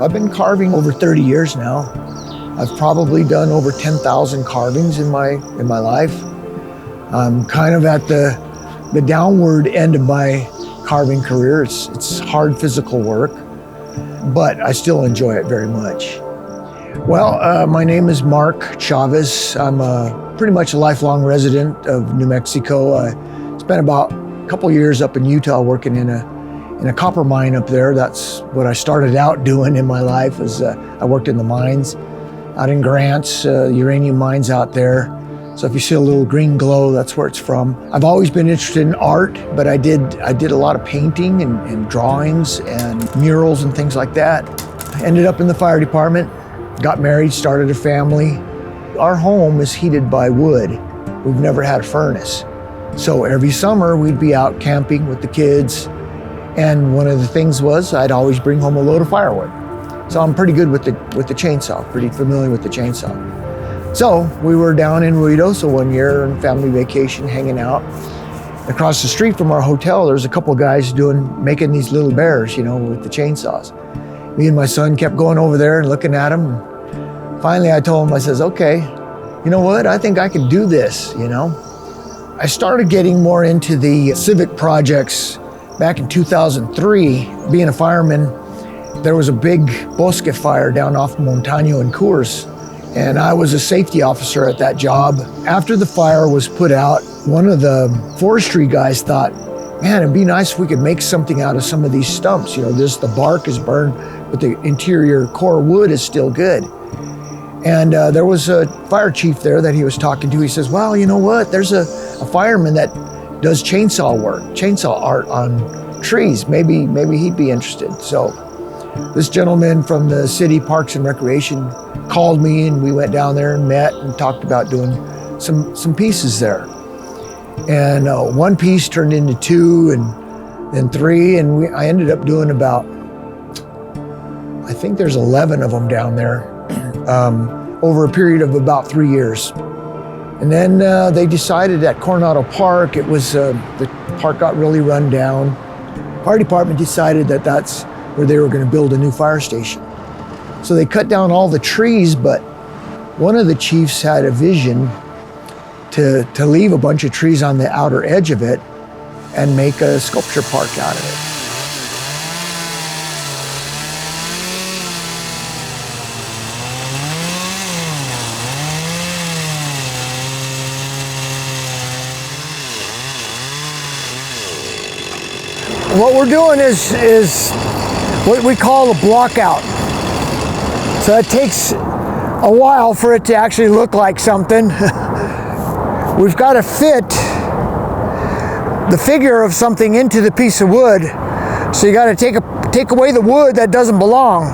I've been carving over 30 years now. I've probably done over 10,000 carvings in my life. I'm kind of at the downward end of my carving career. It's hard physical work, but I still enjoy it very much. Well, my name is Mark Chavez. I'm pretty much a lifelong resident of New Mexico. I spent about a couple years up in Utah working in a copper mine up there. That's what I started out doing in my life. I worked in the mines out in Grants, uranium mines out there. So if you see a little green glow, that's where it's from. I've always been interested in art, but I did a lot of painting and drawings and murals and things like that. I ended up in the fire department, got married, started a family. Our home is heated by wood. We've never had a furnace. So every summer we'd be out camping with the kids. And one of the things was I'd always bring home a load of firewood. So I'm pretty good with the chainsaw, pretty familiar with the chainsaw. So we were down in Ruidoso one year on family vacation, hanging out. Across the street from our hotel, there's a couple of guys making these little bears, with the chainsaws. Me and my son kept going over there and looking at them. Finally, I told him, I says, okay, you know what? I think I can do this, I started getting more into the civic projects back in 2003. Being a fireman, there was a big bosque fire down off Montano and Coors, and I was a safety officer at that job. After the fire was put out, one of the forestry guys thought, man, it'd be nice if we could make something out of some of these stumps. The bark is burned, but the interior core wood is still good. And there was a fire chief there that he was talking to. He says, well, you know what? There's a fireman that does chainsaw art on trees. Maybe he'd be interested. So this gentleman from the city Parks and Recreation called me, and we went down there and met and talked about doing some pieces there. And one piece turned into two and then three, and I ended up doing about, I think there's 11 of them down there over a period of about 3 years. And then they decided at Coronado Park, the park got really run down. Fire department decided that that's where they were going to build a new fire station. So they cut down all the trees, but one of the chiefs had a vision to leave a bunch of trees on the outer edge of it and make a sculpture park out of it. What we're doing is what we call a block out. So it takes a while for it to actually look like something. We've got to fit the figure of something into the piece of wood. So you got to take away the wood that doesn't belong.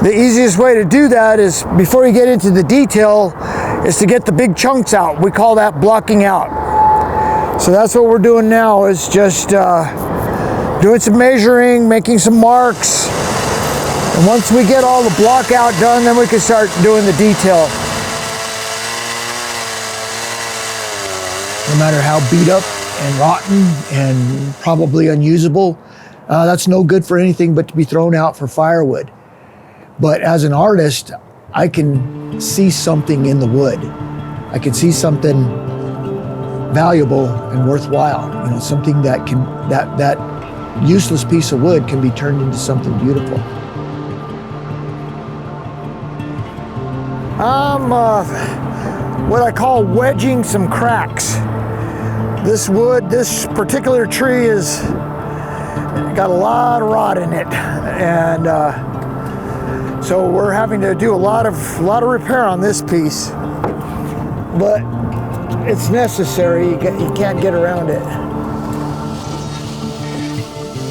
The easiest way to do that is, before you get into the detail, is to get the big chunks out. We call that blocking out. So that's what we're doing now, is just doing some measuring, making some marks. And once we get all the block out done, then we can start doing the detail. No matter how beat up and rotten and probably unusable, that's no good for anything but to be thrown out for firewood. But as an artist, I can see something in the wood. I can see something valuable and worthwhile. Something that useless piece of wood can be turned into something beautiful. I'm what I call wedging some cracks. This wood, this particular tree is got a lot of rot in it, and so we're having to do a lot of repair on this piece. But it's necessary. You can't get around it.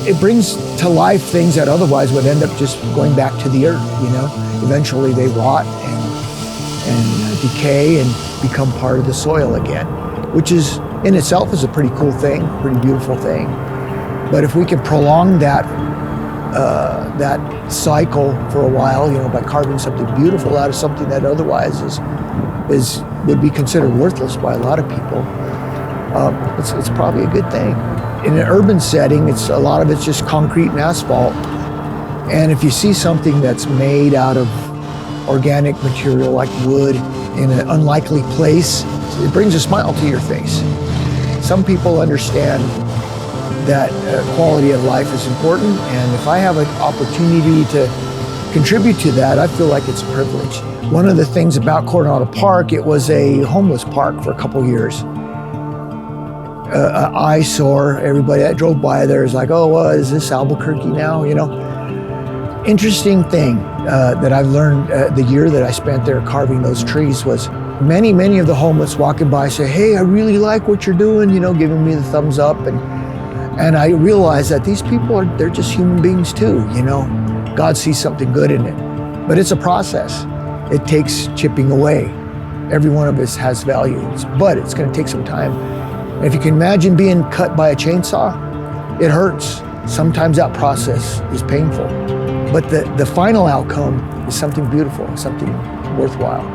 It brings to life things that otherwise would end up just going back to the earth. Eventually they rot and decay and become part of the soil again, which is in itself is a pretty cool thing, pretty beautiful thing. But if we can prolong that that cycle for a while, by carving something beautiful out of something that otherwise would be considered worthless by a lot of people. It's probably a good thing. In an urban setting, a lot of it's just concrete and asphalt. And if you see something that's made out of organic material like wood in an unlikely place, it brings a smile to your face. Some people understand that quality of life is important, and if I have an opportunity to contribute to that, I feel like it's a privilege. One of the things about Coronado Park, it was a homeless park for a couple years. An eyesore. Everybody that drove by there is like, oh, well, is this Albuquerque now? Interesting thing that I've learned the year that I spent there carving those trees was many of the homeless walking by say, hey, I really like what you're doing, giving me the thumbs up. And I realized that these people they're just human beings too, God sees something good in it. But it's a process. It takes chipping away. Every one of us has values, but it's going to take some time. And if you can imagine being cut by a chainsaw, it hurts. Sometimes that process is painful. But the final outcome is something beautiful, something worthwhile.